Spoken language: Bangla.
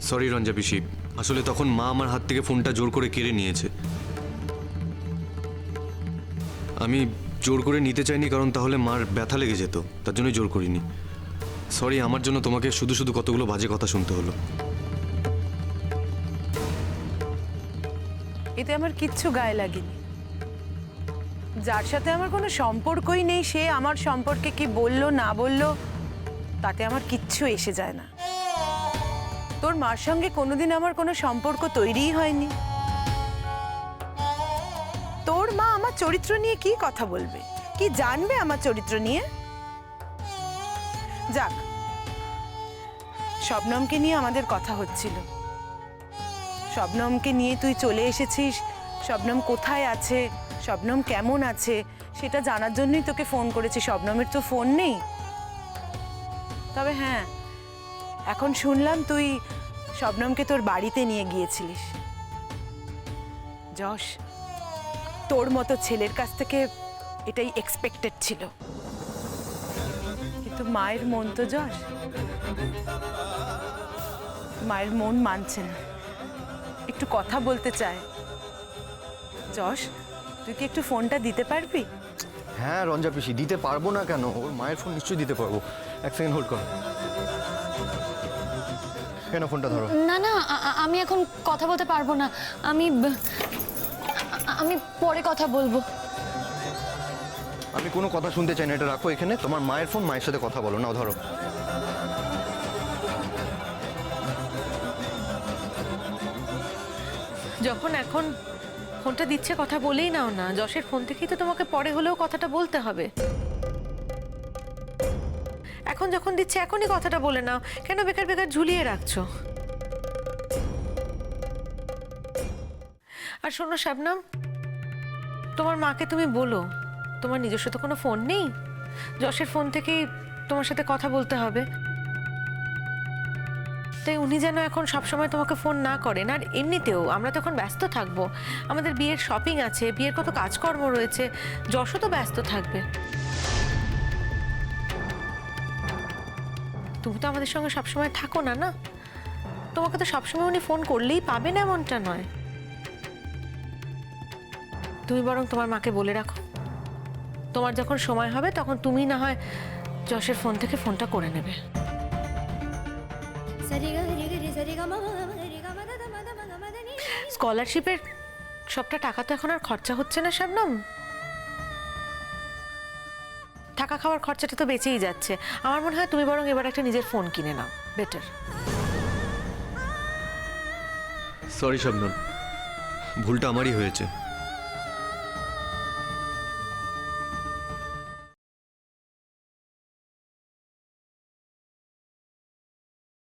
সরি রঞ্জা পিসি, আসলে তখন মা আমার হাত থেকে ফোনটা জোর করে কেড়ে নিয়েছে। আমি জোর করে নিতে চাইনি, কারণ তাহলে মার ব্যথা লেগে যেত, তার জন্যই জোর করিনি। সরি, আমার জন্য তোমাকে শুধু শুধু কতগুলো বাজে কথা শুনতে হলো। এতে আমার কিচ্ছু গায়ে লাগেনি। যার সাথে আমার কোনো সম্পর্কই নেই সে আমার সম্পর্কে কি বললো না বললো তাতে আমার কিচ্ছু এসে যায় না। তোর মার সঙ্গে কোনোদিন আমার কোনো সম্পর্ক তৈরিই হয়নি। তোর মা আমার চরিত্র নিয়ে কি কথা বলবে, কি জানবে আমার চরিত্র নিয়ে? যাক, শবনমকে নিয়ে আমাদের কথা হচ্ছিল। শবনমকে নিয়ে তুই চলে এসেছিস, শবনম কোথায় আছে, শবনম কেমন আছে সেটা জানার জন্যই তোকে ফোন করেছি। শবনমের তো ফোন নেই। তবে হ্যাঁ, এখন শুনলাম তুই শবনমকে তোর বাড়িতে নিয়ে গিয়েছিলিস। যশ, তোর মতো ছেলের কাছ থেকে এটাই এক্সপেক্টেড ছিল, কিন্তু মায়ের মন তো যশ, মায়ের মন মানছে না, একটু কথা বলতে চায়। যশ, তুই কি একটু ফোনটা দিতে পারবি? হ্যাঁ রঞ্জা পিসি, দিতে পারবো না কেন? ওর মায়ের ফোন নিশ্চয়ই দিতে পারবো। এক সেকেন্ড হোল্ড করো। কেন ফোনটা ধরো। না না, আমি এখন কথা বলতে পারবো না। আমি পরে কথা বলবো। আমি কোনো কথা শুনতে চাই না, এটা রাখো এখানে। তোমার মায়ের ফোন, মায়ের সাথে কথা বলো। নাও ধরো। যখন এখন ফোনটা দিচ্ছে কথা বলেই নাও না। যশের ফোন থেকেই তো তোমাকে পরে হলেও কথাটা বলতে হবে। এখন যখন দিচ্ছে এখনই কথাটা বলে নাও, কেন বেকার বেকার ঝুলিয়ে রাখছো? আর শোনো শবনম, তোমার মাকে তুমি বলো তোমার নিজস্ব তো কোনো ফোন নেই, যশের ফোন থেকেই তোমার সাথে কথা বলতে হবে। তাই উনি যেন এখন সবসময় তোমাকে ফোন না করেন। আর এমনিতেও আমরা তখন ব্যস্ত থাকবো, আমাদের বিয়ের শপিং আছে, বিয়ের কত কাজকর্ম রয়েছে, যশও তো ব্যস্ত থাকবে। তুমি তো আমাদের সঙ্গে সবসময় থাকো না, না? তোমাকে তো সবসময় উনি ফোন করলেই পাবেন এমনটা নয়। তুমি বরং তোমার মাকে বলে রাখো, তোমার যখন সময় হবে তখন তুমি না হয় যশের ফোন থেকে ফোনটা করে নেবে। স্কলারশিপের সবটা টাকা তো এখন আর খরচা হচ্ছে না শবনম। থাকা খাওয়ার খরচাটা তো বেঁচেই যাচ্ছে। আমার মনে হয় তুমি বরং এবার একটা নিজের ফোন কিনে নাও, বেটার। সরি শবনম, ভুলটা আমারই হয়েছে।